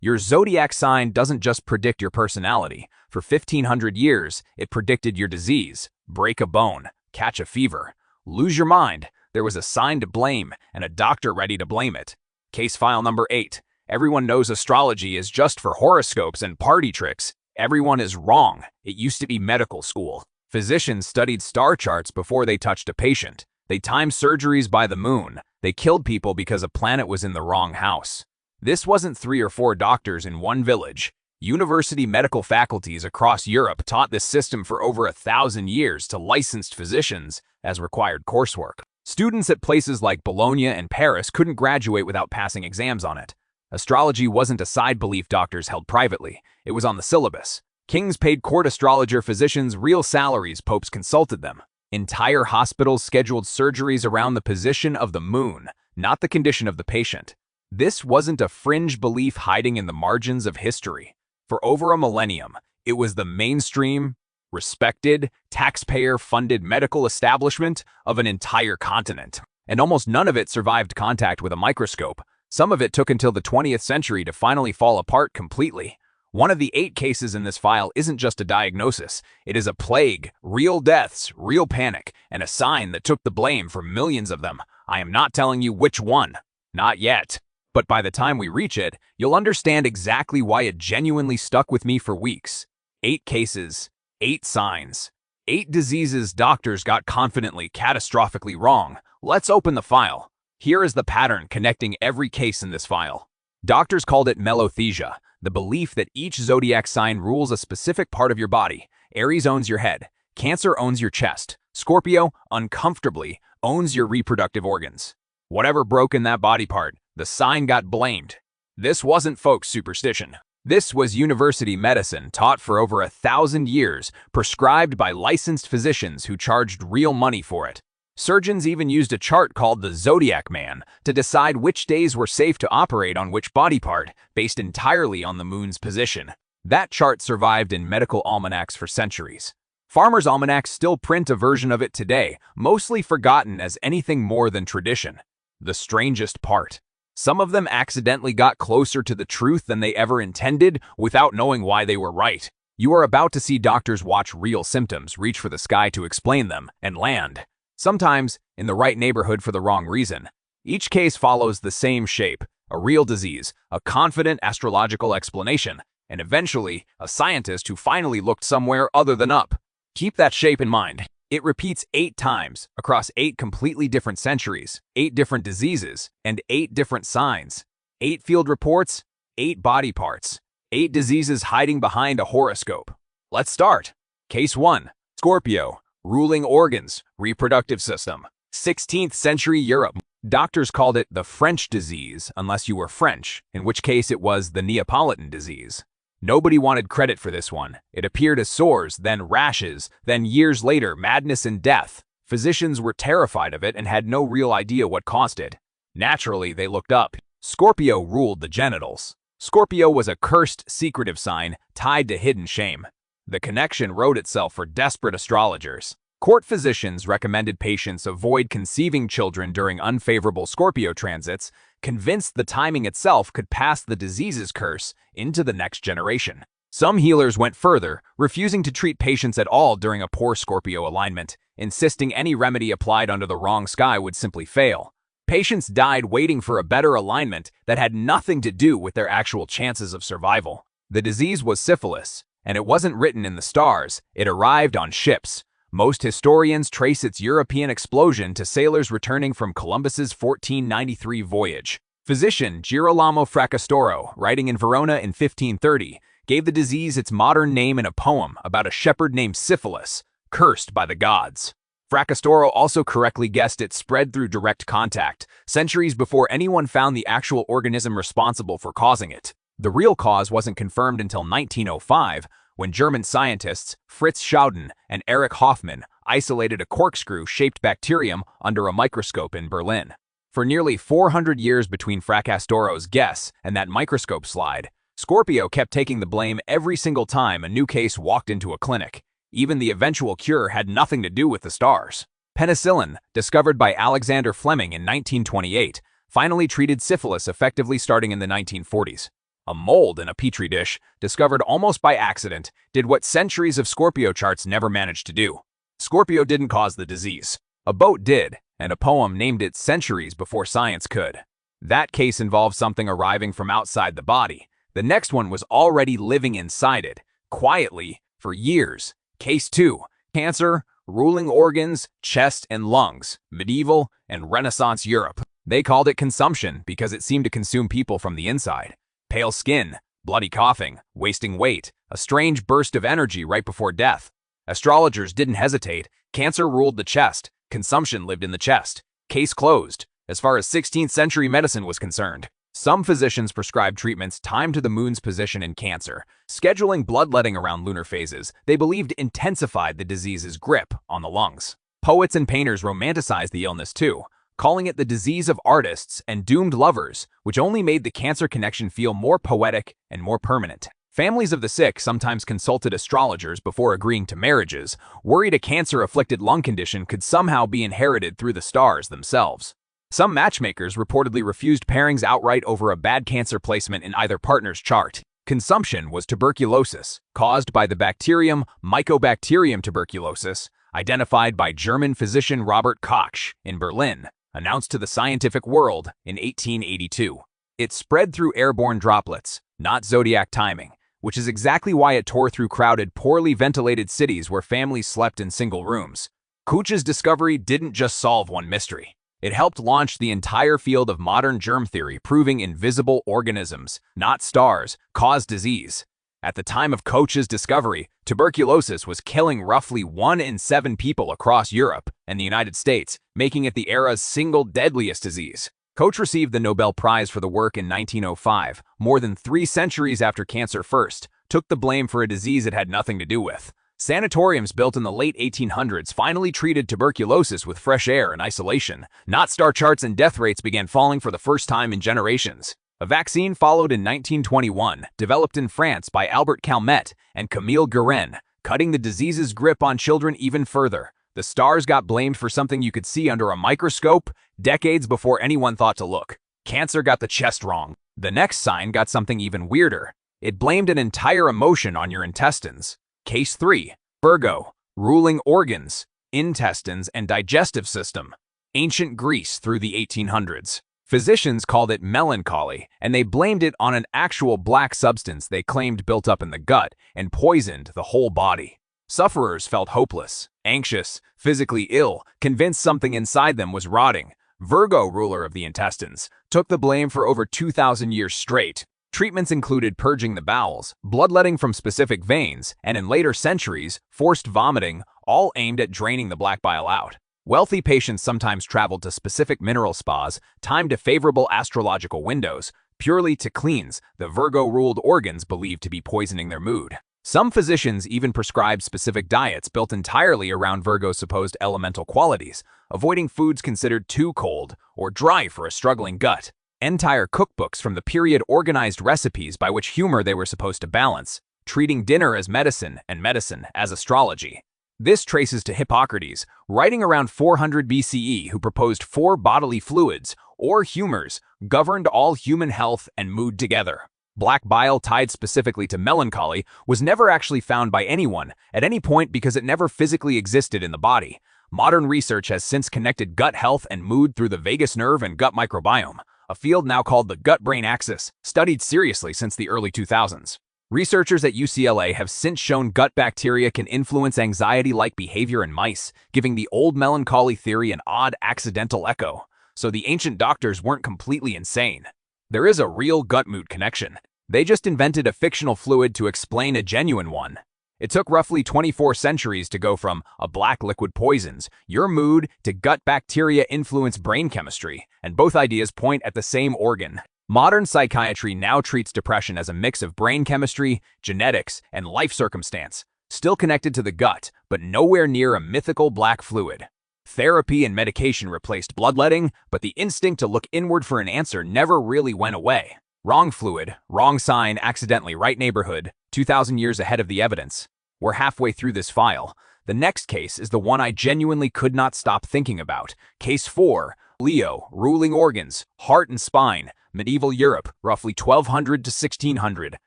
Your zodiac sign doesn't just predict your personality. For 1,500 years, it predicted your disease, break a bone, catch a fever, lose your mind. There was a sign to blame and a doctor ready to blame it. Case file number 8. Everyone knows astrology is just for horoscopes and party tricks. Everyone is wrong. It used to be medical school. Physicians studied star charts before they touched a patient. They timed surgeries by the moon. They killed people because a planet was in the wrong house. This wasn't 3 or 4 doctors in one village. University medical faculties across Europe taught this system for over 1,000 years to licensed physicians as required coursework. Students at places like Bologna and Paris couldn't graduate without passing exams on it. Astrology wasn't a side belief doctors held privately. It was on the syllabus. Kings paid court astrologer physicians real salaries. Popes consulted them. Entire hospitals scheduled surgeries around the position of the moon, not the condition of the patient. This wasn't a fringe belief hiding in the margins of history. For over a millennium, it was the mainstream, respected, taxpayer-funded medical establishment of an entire continent. And almost none of it survived contact with a microscope. Some of it took until the 20th century to finally fall apart completely. One of the 8 cases in this file isn't just a diagnosis. It is a plague, real deaths, real panic, and a sign that took the blame for millions of them. I am not telling you which one. Not yet. But by the time we reach it, you'll understand exactly why it genuinely stuck with me for weeks. 8 cases, 8 signs, 8 diseases doctors got confidently, catastrophically wrong. Let's open the file. Here is the pattern connecting every case in this file. Doctors called it Melothesia, the belief that each zodiac sign rules a specific part of your body. Aries owns your head. Cancer owns your chest. Scorpio, uncomfortably, owns your reproductive organs. Whatever broke in that body part, the sign got blamed. This wasn't folk superstition. This was university medicine taught for over 1,000 years, prescribed by licensed physicians who charged real money for it. Surgeons even used a chart called the Zodiac Man to decide which days were safe to operate on which body part, based entirely on the moon's position. That chart survived in medical almanacs for centuries. Farmers' almanacs still print a version of it today, mostly forgotten as anything more than tradition. The strangest part. Some of them accidentally got closer to the truth than they ever intended without knowing why they were right. You are about to see doctors watch real symptoms, reach for the sky to explain them, and land. Sometimes in the right neighborhood for the wrong reason. Each case follows the same shape: a real disease, a confident astrological explanation, and eventually a scientist who finally looked somewhere other than up. Keep that shape in mind. It repeats 8 times across 8 completely different centuries, 8 different diseases, and 8 different signs. 8 field reports, 8 body parts, 8 diseases hiding behind a horoscope. Let's start. Case 1. Scorpio. Ruling organs, reproductive system. 16th century Europe. Doctors called it the French disease, unless you were French, in which case it was the Neapolitan disease. Nobody wanted credit for this one. It appeared as sores, then rashes, then years later, madness and death. Physicians were terrified of it and had no real idea what caused it. Naturally, they looked up. Scorpio ruled the genitals. Scorpio was a cursed, secretive sign tied to hidden shame. The connection wrote itself for desperate astrologers. Court physicians recommended patients avoid conceiving children during unfavorable Scorpio transits, convinced the timing itself could pass the disease's curse into the next generation. Some healers went further, refusing to treat patients at all during a poor Scorpio alignment, insisting any remedy applied under the wrong sky would simply fail. Patients died waiting for a better alignment that had nothing to do with their actual chances of survival. The disease was syphilis, and it wasn't written in the stars. It arrived on ships. Most historians trace its European explosion to sailors returning from Columbus's 1493 voyage. Physician Girolamo Fracastoro, writing in Verona in 1530, gave the disease its modern name in a poem about a shepherd named Syphilis, cursed by the gods. Fracastoro also correctly guessed it spread through direct contact, centuries before anyone found the actual organism responsible for causing it. The real cause wasn't confirmed until 1905, when German scientists Fritz Schauden and Erich Hoffmann isolated a corkscrew-shaped bacterium under a microscope in Berlin. For nearly 400 years between Fracastoro's guess and that microscope slide, Scorpio kept taking the blame every single time a new case walked into a clinic. Even the eventual cure had nothing to do with the stars. Penicillin, discovered by Alexander Fleming in 1928, finally treated syphilis effectively starting in the 1940s. a mold in a petri dish, discovered almost by accident, did what centuries of Scorpio charts never managed to do. Scorpio didn't cause the disease. A boat did, and a poem named it centuries before science could. That case involved something arriving from outside the body. The next one was already living inside it, quietly, for years. Case 2. Cancer, ruling organs, chest and lungs, medieval and Renaissance Europe. They called it consumption because it seemed to consume people from the inside. Pale skin, bloody coughing, wasting weight, a strange burst of energy right before death. Astrologers didn't hesitate. Cancer ruled the chest. Consumption lived in the chest. Case closed, as far as 16th century medicine was concerned. Some physicians prescribed treatments timed to the moon's position in Cancer, scheduling bloodletting around lunar phases they believed intensified the disease's grip on the lungs. Poets and painters romanticized the illness too, calling it the disease of artists and doomed lovers, which only made the Cancer connection feel more poetic and more permanent. Families of the sick sometimes consulted astrologers before agreeing to marriages, worried a cancer-afflicted lung condition could somehow be inherited through the stars themselves. Some matchmakers reportedly refused pairings outright over a bad Cancer placement in either partner's chart. Consumption was tuberculosis, caused by the bacterium Mycobacterium tuberculosis, identified by German physician Robert Koch in Berlin, announced to the scientific world in 1882. It spread through airborne droplets, not zodiac timing, which is exactly why it tore through crowded, poorly ventilated cities where families slept in single rooms. Koch's discovery didn't just solve one mystery. It helped launch the entire field of modern germ theory, proving invisible organisms, not stars, cause disease. At the time of Koch's discovery, tuberculosis was killing roughly 1 in 7 people across Europe and the United States, making it the era's single deadliest disease. Koch received the Nobel Prize for the work in 1905, more than 3 centuries after cancer first took the blame for a disease it had nothing to do with. Sanatoriums built in the late 1800s finally treated tuberculosis with fresh air and isolation. Not star charts and death rates began falling for the first time in generations. A vaccine followed in 1921, developed in France by Albert Calmette and Camille Guérin, cutting the disease's grip on children even further. The stars got blamed for something you could see under a microscope decades before anyone thought to look. Cancer got the chest wrong. The next sign got something even weirder. It blamed an entire emotion on your intestines. Case 3. Virgo, ruling organs, intestines, and digestive system. Ancient Greece through the 1800s. Physicians called it melancholy, and they blamed it on an actual black substance they claimed built up in the gut and poisoned the whole body. Sufferers felt hopeless, anxious, physically ill, convinced something inside them was rotting. Virgo, ruler of the intestines, took the blame for over 2,000 years straight. Treatments included purging the bowels, bloodletting from specific veins, and in later centuries, forced vomiting, all aimed at draining the black bile out. Wealthy patients sometimes traveled to specific mineral spas, timed to favorable astrological windows, purely to cleanse the Virgo-ruled organs believed to be poisoning their mood. Some physicians even prescribed specific diets built entirely around Virgo's supposed elemental qualities, avoiding foods considered too cold or dry for a struggling gut. Entire cookbooks from the period organized recipes by which humor they were supposed to balance, treating dinner as medicine and medicine as astrology. This traces to Hippocrates, writing around 400 BCE, who proposed 4 bodily fluids, or humors, governed all human health and mood together. Black bile tied specifically to melancholy was never actually found by anyone at any point because it never physically existed in the body. Modern research has since connected gut health and mood through the vagus nerve and gut microbiome, a field now called the gut-brain axis, studied seriously since the early 2000s. Researchers at UCLA have since shown gut bacteria can influence anxiety-like behavior in mice, giving the old melancholy theory an odd accidental echo. So the ancient doctors weren't completely insane. There is a real gut-mood connection. They just invented a fictional fluid to explain a genuine one. It took roughly 24 centuries to go from a black liquid poisons your mood to gut bacteria influence brain chemistry, and both ideas point at the same organ. Modern psychiatry now treats depression as a mix of brain chemistry, genetics, and life circumstance, still connected to the gut, but nowhere near a mythical black fluid. Therapy and medication replaced bloodletting, but the instinct to look inward for an answer never really went away. Wrong fluid, wrong sign, accidentally right neighborhood, 2,000 years ahead of the evidence. We're halfway through this file. The next case is the one I genuinely could not stop thinking about. Case 4, Leo, ruling organs, heart and spine, medieval Europe, roughly 1200 to 1600,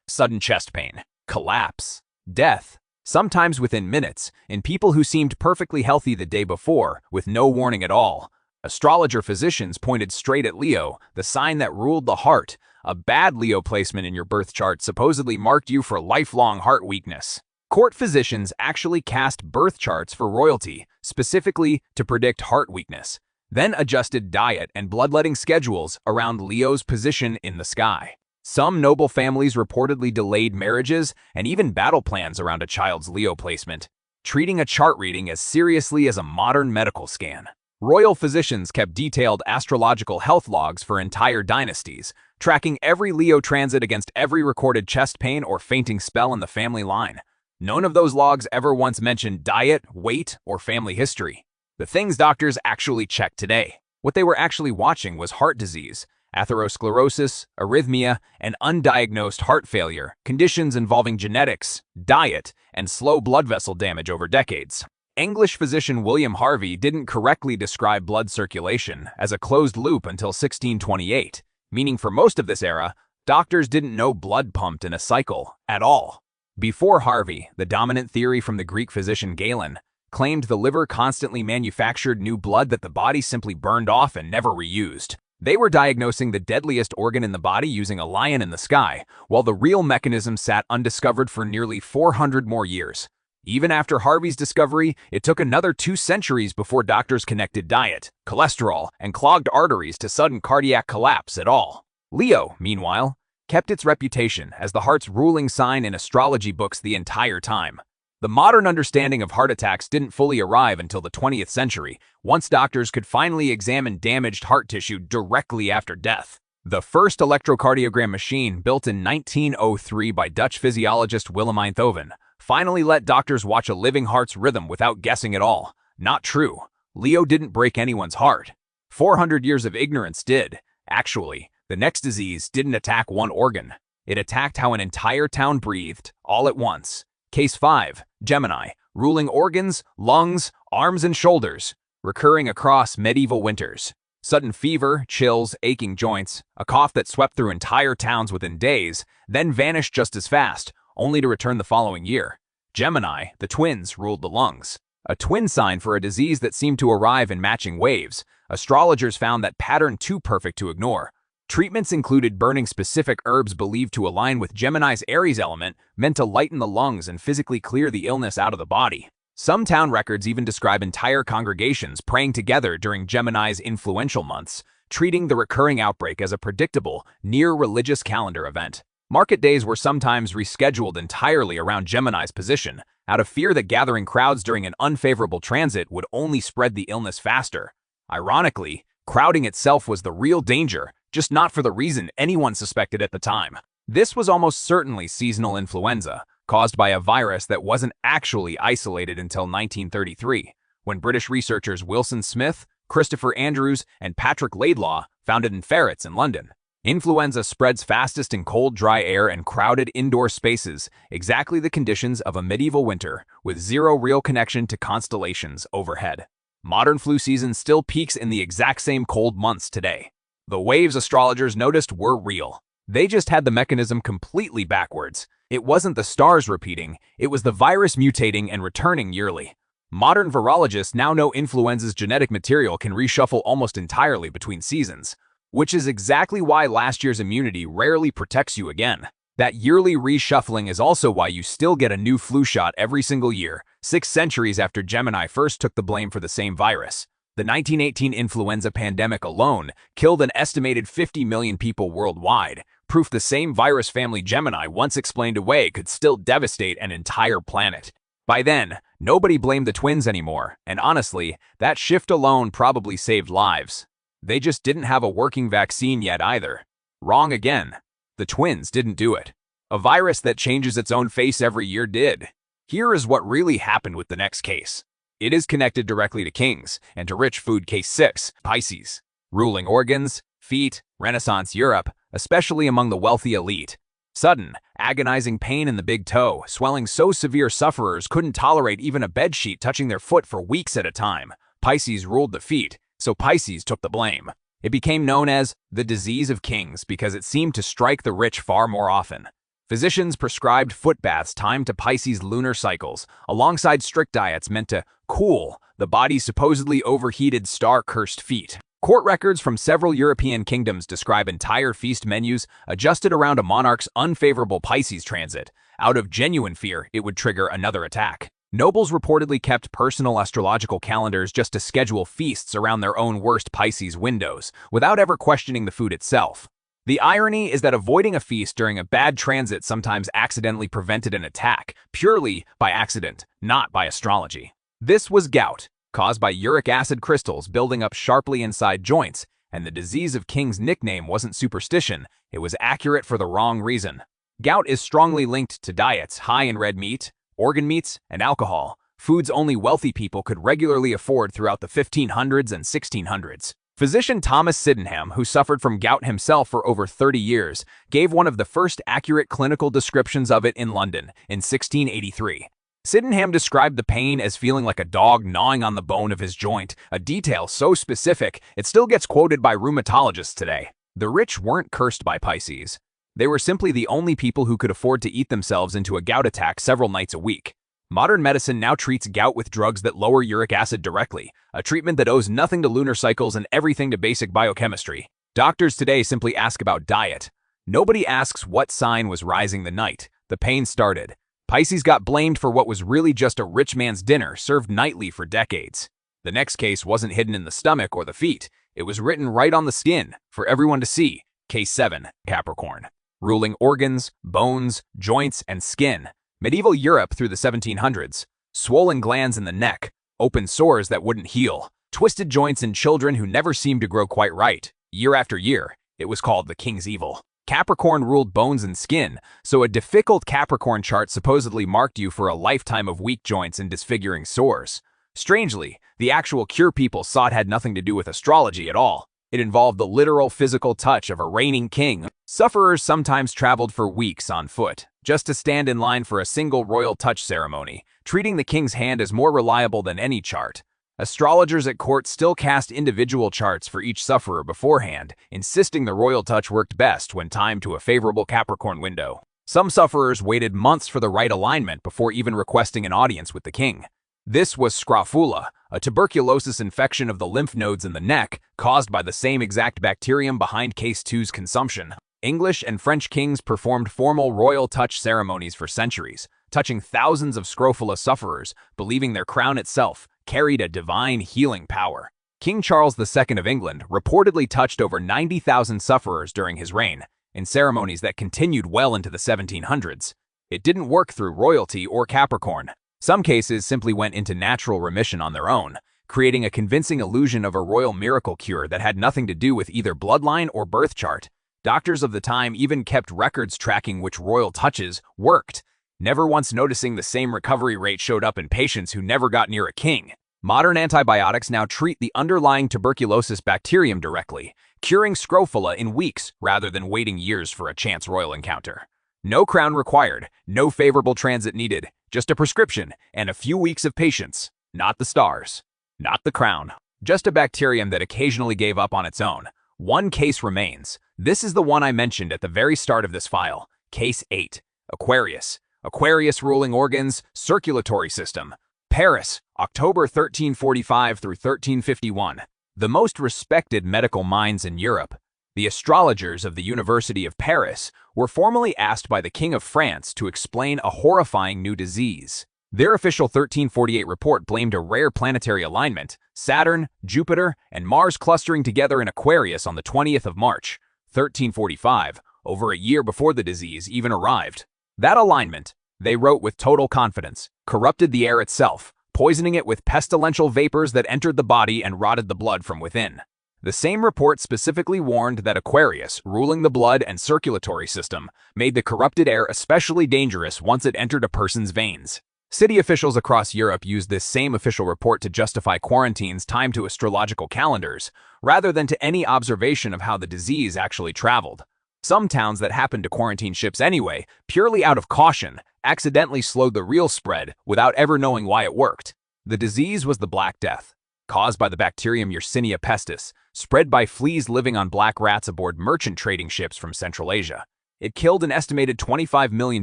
sudden chest pain, collapse, death, sometimes within minutes, in people who seemed perfectly healthy the day before, with no warning at all. Astrologer physicians pointed straight at Leo, the sign that ruled the heart. A bad Leo placement in your birth chart supposedly marked you for lifelong heart weakness. Court physicians actually cast birth charts for royalty, specifically to predict heart weakness, then adjusted diet and bloodletting schedules around Leo's position in the sky. Some noble families reportedly delayed marriages and even battle plans around a child's Leo placement, treating a chart reading as seriously as a modern medical scan. Royal physicians kept detailed astrological health logs for entire dynasties, tracking every Leo transit against every recorded chest pain or fainting spell in the family line. None of those logs ever once mentioned diet, weight, or family history. The things doctors actually checked today. What they were actually watching was heart disease, atherosclerosis, arrhythmia, and undiagnosed heart failure, conditions involving genetics, diet, and slow blood vessel damage over decades. English physician William Harvey didn't correctly describe blood circulation as a closed loop until 1628, meaning for most of this era, doctors didn't know blood pumped in a cycle at all. Before Harvey, the dominant theory from the Greek physician Galen claimed the liver constantly manufactured new blood that the body simply burned off and never reused. They were diagnosing the deadliest organ in the body using a lion in the sky, while the real mechanism sat undiscovered for nearly 400 more years. Even after Harvey's discovery, it took another 2 centuries before doctors connected diet, cholesterol, and clogged arteries to sudden cardiac collapse at all. Leo, meanwhile, kept its reputation as the heart's ruling sign in astrology books the entire time. The modern understanding of heart attacks didn't fully arrive until the 20th century, once doctors could finally examine damaged heart tissue directly after death. The first electrocardiogram machine, built in 1903 by Dutch physiologist Willem Einthoven, finally let doctors watch a living heart's rhythm without guessing at all. Not true. Leo didn't break anyone's heart. 400 years of ignorance did. Actually, the next disease didn't attack one organ. It attacked how an entire town breathed, all at once. Case 5, Gemini, ruling organs, lungs, arms, and shoulders, recurring across medieval winters. Sudden fever, chills, aching joints, a cough that swept through entire towns within days, then vanished just as fast, only to return the following year. Gemini, the twins, ruled the lungs. A twin sign for a disease that seemed to arrive in matching waves. Astrologers found that pattern too perfect to ignore. Treatments included burning specific herbs believed to align with Gemini's Aries element, meant to lighten the lungs and physically clear the illness out of the body. Some town records even describe entire congregations praying together during Gemini's influential months, treating the recurring outbreak as a predictable, near-religious calendar event. Market days were sometimes rescheduled entirely around Gemini's position, out of fear that gathering crowds during an unfavorable transit would only spread the illness faster. Ironically, crowding itself was the real danger, just not for the reason anyone suspected at the time. This was almost certainly seasonal influenza, caused by a virus that wasn't actually isolated until 1933, when British researchers Wilson Smith, Christopher Andrews, and Patrick Laidlaw found it in ferrets in London. Influenza spreads fastest in cold, dry air and crowded indoor spaces, exactly the conditions of a medieval winter, with zero real connection to constellations overhead. Modern flu season still peaks in the exact same cold months today. The waves astrologers noticed were real. They just had the mechanism completely backwards. It wasn't the stars repeating, it was the virus mutating and returning yearly. Modern virologists now know influenza's genetic material can reshuffle almost entirely between seasons, which is exactly why last year's immunity rarely protects you again. That yearly reshuffling is also why you still get a new flu shot every single year, 6 centuries after Gemini first took the blame for the same virus. The 1918 influenza pandemic alone killed an estimated 50 million people worldwide, proof the same virus family Gemini once explained away could still devastate an entire planet. By then, nobody blamed the twins anymore, and honestly, that shift alone probably saved lives. They just didn't have a working vaccine yet either. Wrong again. The twins didn't do it. A virus that changes its own face every year did. Here is what really happened with the next case. It is connected directly to kings and to rich food. Case 6, Pisces. Ruling organs, feet, Renaissance Europe, especially among the wealthy elite. Sudden, agonizing pain in the big toe, swelling so severe sufferers couldn't tolerate even a bedsheet touching their foot for weeks at a time. Pisces ruled the feet, so Pisces took the blame. It became known as the disease of kings because it seemed to strike the rich far more often. Physicians prescribed foot baths timed to Pisces' lunar cycles, alongside strict diets meant to cool the body's supposedly overheated star-cursed feet. Court records from several European kingdoms describe entire feast menus adjusted around a monarch's unfavorable Pisces transit. Out of genuine fear, it would trigger another attack. Nobles reportedly kept personal astrological calendars just to schedule feasts around their own worst Pisces windows, without ever questioning the food itself. The irony is that avoiding a feast during a bad transit sometimes accidentally prevented an attack, purely by accident, not by astrology. This was gout, caused by uric acid crystals building up sharply inside joints, and the disease of king's nickname wasn't superstition, it was accurate for the wrong reason. Gout is strongly linked to diets high in red meat, organ meats, and alcohol, foods only wealthy people could regularly afford throughout the 1500s and 1600s. Physician Thomas Sydenham, who suffered from gout himself for over 30 years, gave one of the first accurate clinical descriptions of it in London in 1683. Sydenham described the pain as feeling like a dog gnawing on the bone of his joint, a detail so specific it still gets quoted by rheumatologists today. The rich weren't cursed by Pisces. They were simply the only people who could afford to eat themselves into a gout attack several nights a week. Modern medicine now treats gout with drugs that lower uric acid directly, a treatment that owes nothing to lunar cycles and everything to basic biochemistry. Doctors today simply ask about diet. Nobody asks what sign was rising the night the pain started. Pisces got blamed for what was really just a rich man's dinner served nightly for decades. The next case wasn't hidden in the stomach or the feet. It was written right on the skin for everyone to see. Case 7, Capricorn. Ruling organs, bones, joints, and skin. Medieval Europe through the 1700s. Swollen glands in the neck, open sores that wouldn't heal, twisted joints in children who never seemed to grow quite right. Year after year, it was called the king's evil. Capricorn ruled bones and skin, so a difficult Capricorn chart supposedly marked you for a lifetime of weak joints and disfiguring sores. Strangely, the actual cure people sought had nothing to do with astrology at all. It involved the literal physical touch of a reigning king. Sufferers sometimes traveled for weeks on foot, just to stand in line for a single royal touch ceremony, treating the king's hand as more reliable than any chart. Astrologers at court still cast individual charts for each sufferer beforehand, insisting the royal touch worked best when timed to a favorable Capricorn window. Some sufferers waited months for the right alignment before even requesting an audience with the king. This was Scrofula, a tuberculosis infection of the lymph nodes in the neck caused by the same exact bacterium behind Case 2's consumption. English and French kings performed formal royal touch ceremonies for centuries, touching thousands of Scrofula sufferers, believing their crown itself carried a divine healing power. King Charles II of England reportedly touched over 90,000 sufferers during his reign, in ceremonies that continued well into the 1700s. It didn't work through royalty or Capricorn. Some cases simply went into natural remission on their own, creating a convincing illusion of a royal miracle cure that had nothing to do with either bloodline or birth chart. Doctors of the time even kept records tracking which royal touches worked, never once noticing the same recovery rate showed up in patients who never got near a king. Modern antibiotics now treat the underlying tuberculosis bacterium directly, curing Scrofula in weeks rather than waiting years for a chance royal encounter. No crown required, no favorable transit needed, just a prescription and a few weeks of patience. Not the stars, not the crown, just a bacterium that occasionally gave up on its own. One case remains. This is the one I mentioned at the very start of this file. Case 8, Aquarius. Aquarius ruling organs, circulatory system. Paris, October 1345 through 1351. The most respected medical minds in Europe, the astrologers of the University of Paris, were formally asked by the King of France to explain a horrifying new disease. Their official 1348 report blamed a rare planetary alignment, Saturn, Jupiter, and Mars clustering together in Aquarius on the 20th of March, 1345, over a year before the disease even arrived. That alignment, they wrote with total confidence, corrupted the air itself, poisoning it with pestilential vapors that entered the body and rotted the blood from within. The same report specifically warned that Aquarius, ruling the blood and circulatory system, made the corrupted air especially dangerous once it entered a person's veins. City officials across Europe used this same official report to justify quarantines timed to astrological calendars, rather than to any observation of how the disease actually traveled. Some towns that happened to quarantine ships anyway, purely out of caution, accidentally slowed the real spread without ever knowing why it worked. The disease was the Black Death. caused by the bacterium Yersinia pestis, spread by fleas living on black rats aboard merchant trading ships from Central Asia. It killed an estimated 25 million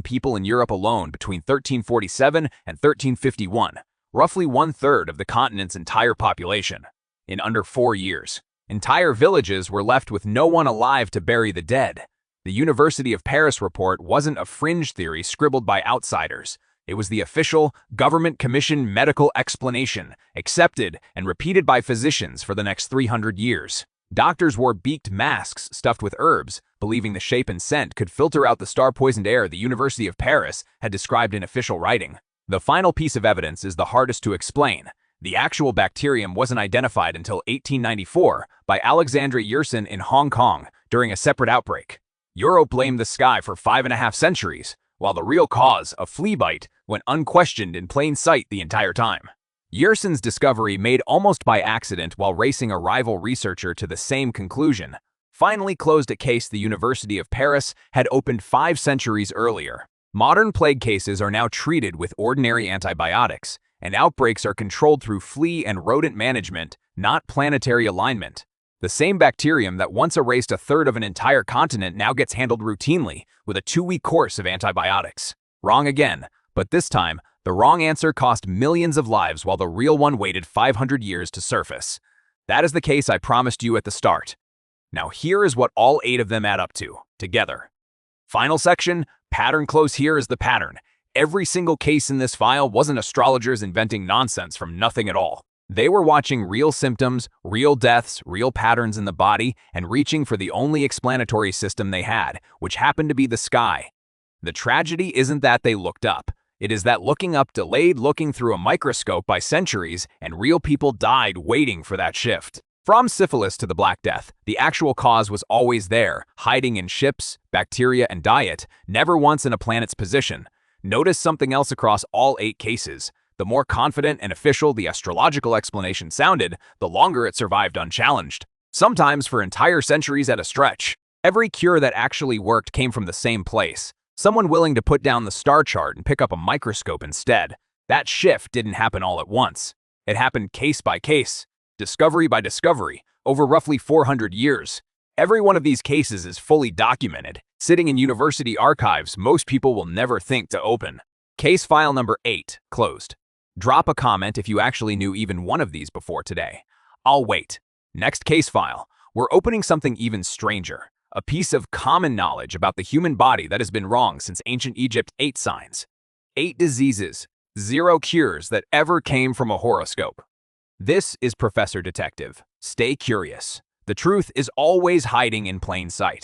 people in Europe alone between 1347 and 1351, roughly one-third of the continent's entire population. In under 4 years, entire villages were left with no one alive to bury the dead. The University of Paris report wasn't a fringe theory scribbled by outsiders. It was the official, government-commissioned medical explanation, accepted and repeated by physicians for the next 300 years. Doctors wore beaked masks stuffed with herbs, believing the shape and scent could filter out the star-poisoned air the University of Paris had described in official writing. The final piece of evidence is the hardest to explain. The actual bacterium wasn't identified until 1894 by Alexandre Yersin in Hong Kong during a separate outbreak. Europe blamed the sky for 5.5 centuries, while the real cause, a flea bite, went unquestioned in plain sight the entire time. Yersin's discovery, made almost by accident while racing a rival researcher to the same conclusion, finally closed a case the University of Paris had opened 5 centuries earlier. Modern plague cases are now treated with ordinary antibiotics, and outbreaks are controlled through flea and rodent management, not planetary alignment. The same bacterium that once erased a third of an entire continent now gets handled routinely with a 2-week course of antibiotics. Wrong again, but this time, the wrong answer cost millions of lives while the real one waited 500 years to surface. That is the case I promised you at the start. Now here is what all 8 of them add up to, together. Final section, pattern close. Here is the pattern. Every single case in this file wasn't astrologers inventing nonsense from nothing at all. They were watching real symptoms, real deaths, real patterns in the body, and reaching for the only explanatory system they had, which happened to be the sky. The tragedy isn't that they looked up. It is that looking up delayed looking through a microscope by centuries, and real people died waiting for that shift. From syphilis to the Black Death, the actual cause was always there, hiding in ships, bacteria, and diet, never once in a planet's position. Notice something else across all 8 cases. The more confident and official the astrological explanation sounded, the longer it survived unchallenged. Sometimes for entire centuries at a stretch. Every cure that actually worked came from the same place. Someone willing to put down the star chart and pick up a microscope instead. That shift didn't happen all at once. It happened case by case, discovery by discovery, over roughly 400 years. Every one of these cases is fully documented, sitting in university archives most people will never think to open. Case file number 8, closed. Drop a comment if you actually knew even one of these before today. I'll wait. Next case file. We're opening something even stranger. A piece of common knowledge about the human body that has been wrong since ancient Egypt. 8 signs. 8 diseases. 0 cures that ever came from a horoscope. This is Professor Detective. Stay curious. The truth is always hiding in plain sight.